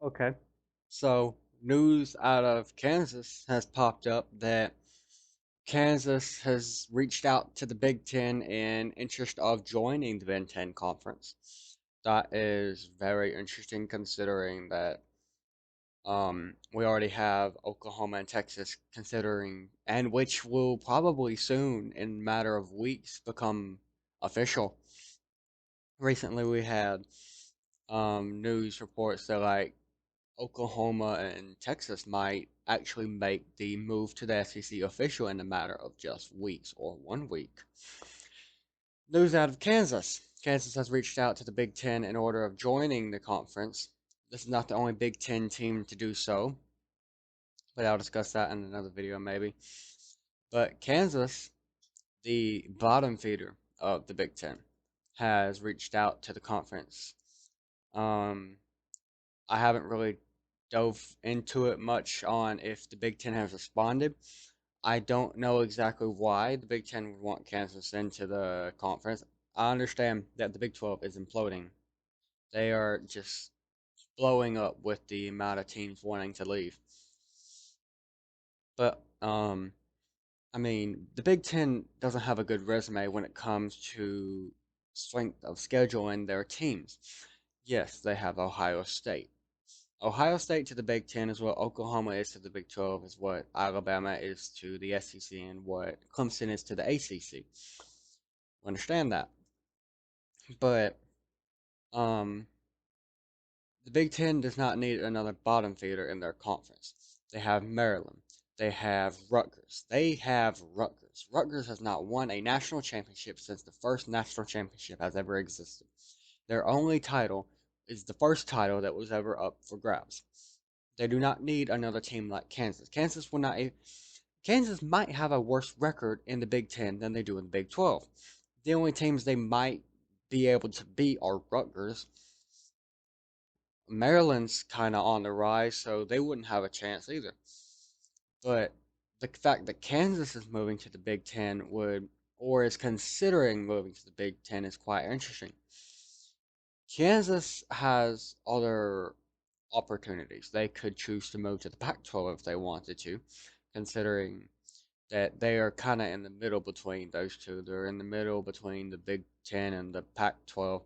Okay. So, news out of Kansas has popped up that Kansas has reached out to the Big Ten in interest of joining the Big Ten Conference. That is very interesting considering that we already have Oklahoma and Texas considering, and which will probably soon, in a matter of weeks, become official. Recently, we had news reports that like Oklahoma and Texas might actually make the move to the SEC official in a matter of just weeks or 1 week. News out of Kansas. Kansas has reached out to the Big Ten in order of joining the conference. This is not the only Big Ten team to do so, but I'll discuss that in another video maybe. But Kansas, the bottom feeder of the Big Ten, has reached out to the conference. Um, I haven't really dove into it much on if the Big Ten has responded. I don't know exactly why the Big Ten would want Kansas into the conference. I understand that the Big 12 is imploding. They are just blowing up with the amount of teams wanting to leave. But I mean, the Big Ten doesn't have a good resume when it comes to strength of schedule in their teams. Yes, they have Ohio State. Ohio State to the Big Ten is what Oklahoma is to the Big 12, is what Alabama is to the SEC, and what Clemson is to the ACC. Understand that. But um, the Big Ten does not need another bottom feeder in their conference. They have Maryland. They have Rutgers. They have Rutgers. Rutgers has not won a national championship since the first national championship has ever existed. Their only title is the first title that was ever up for grabs. They do not need another team like Kansas. Kansas will not. Kansas might have a worse record in the Big Ten than they do in the Big 12. The only teams they might be able to beat are Rutgers. Maryland's kind of on the rise, so they wouldn't have a chance either. But the fact that Kansas is moving to the Big Ten or is considering moving to the Big Ten, is quite interesting. Kansas has other opportunities. They could choose to move to the Pac-12 if they wanted to, considering that they are kind of in the middle between those two. They're in the middle between the Big Ten and the Pac-12.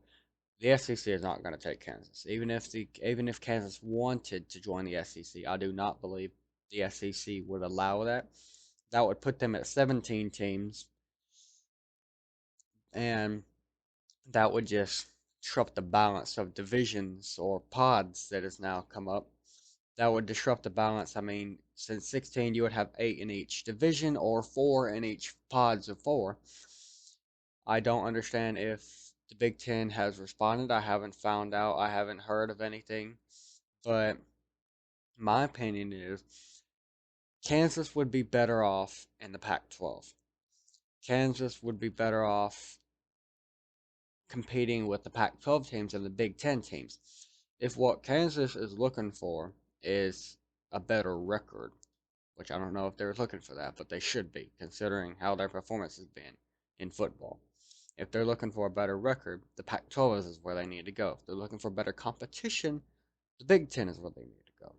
The SEC is not going to take Kansas, even if Kansas wanted to join the SEC. I do not believe the SEC would allow that. That would put them at 17 teams, and that would just disrupt the balance of divisions or pods that has now come up. That would disrupt the balance. I mean, since 16, you would have 8 in each division or 4 in each pods of 4. I don't understand if the Big Ten has responded. I haven't found out. I haven't heard of anything. But my opinion is Kansas would be better off in the Pac 12. Kansas would be better off competing with the Pac 12 teams and the Big Ten teams. If what Kansas is looking for is a better record, which I don't know if they're looking for that, but they should be, considering how their performance has been in football. If they're looking for a better record, the Pac 12 is where they need to go. If they're looking for better competition, the Big Ten is where they need to go.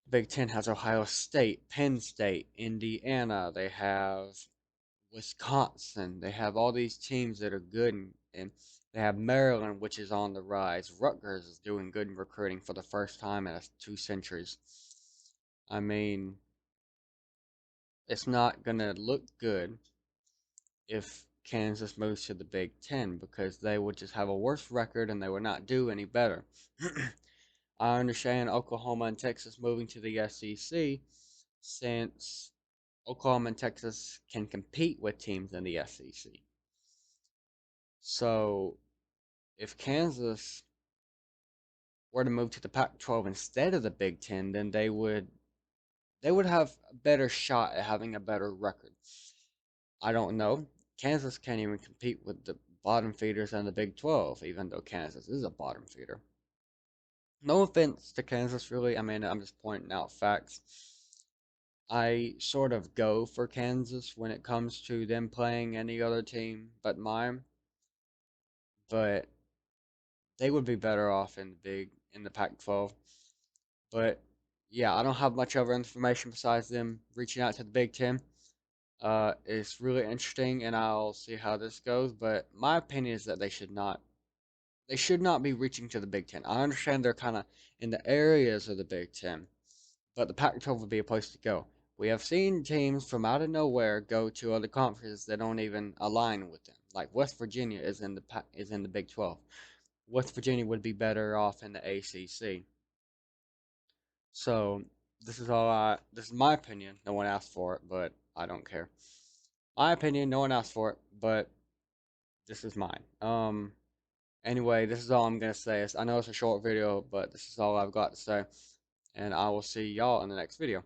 The Big Ten has Ohio State, Penn State, Indiana, they have Wisconsin, they have all these teams that are good, and they have Maryland, which is on the rise. Rutgers is doing good in recruiting for the first time in 2 centuries. I mean, it's not going to look good if Kansas moves to the Big Ten, because they would just have a worse record and they would not do any better. I understand Oklahoma and Texas moving to the SEC, since Oklahoma and Texas can compete with teams in the SEC. So if Kansas were to move to the Pac-12 instead of the Big Ten, then they would have a better shot at having a better record. I don't know. Kansas can't even compete with the bottom feeders in the Big 12, even though Kansas is a bottom feeder. No offense to Kansas, really. I mean, I'm just pointing out facts. I sort of go for Kansas when it comes to them playing any other team but mine, but they would be better off in the Pac-12. But yeah, I don't have much other information besides them reaching out to the Big Ten. It's really interesting, and I'll see how this goes. But my opinion is that they should not be reaching to the Big Ten. I understand they're kind of in the areas of the Big Ten, but the Pac-12 would be a place to go. We have seen teams from out of nowhere go to other conferences that don't even align with them. Like West Virginia is in the Big 12. West Virginia would be better off in the ACC. So this is my opinion. No one asked for it, but I don't care. My opinion, no one asked for it, but this is mine. Anyway, this is all I'm gonna say. I know it's a short video, but this is all I've got to say, and I will see y'all in the next video.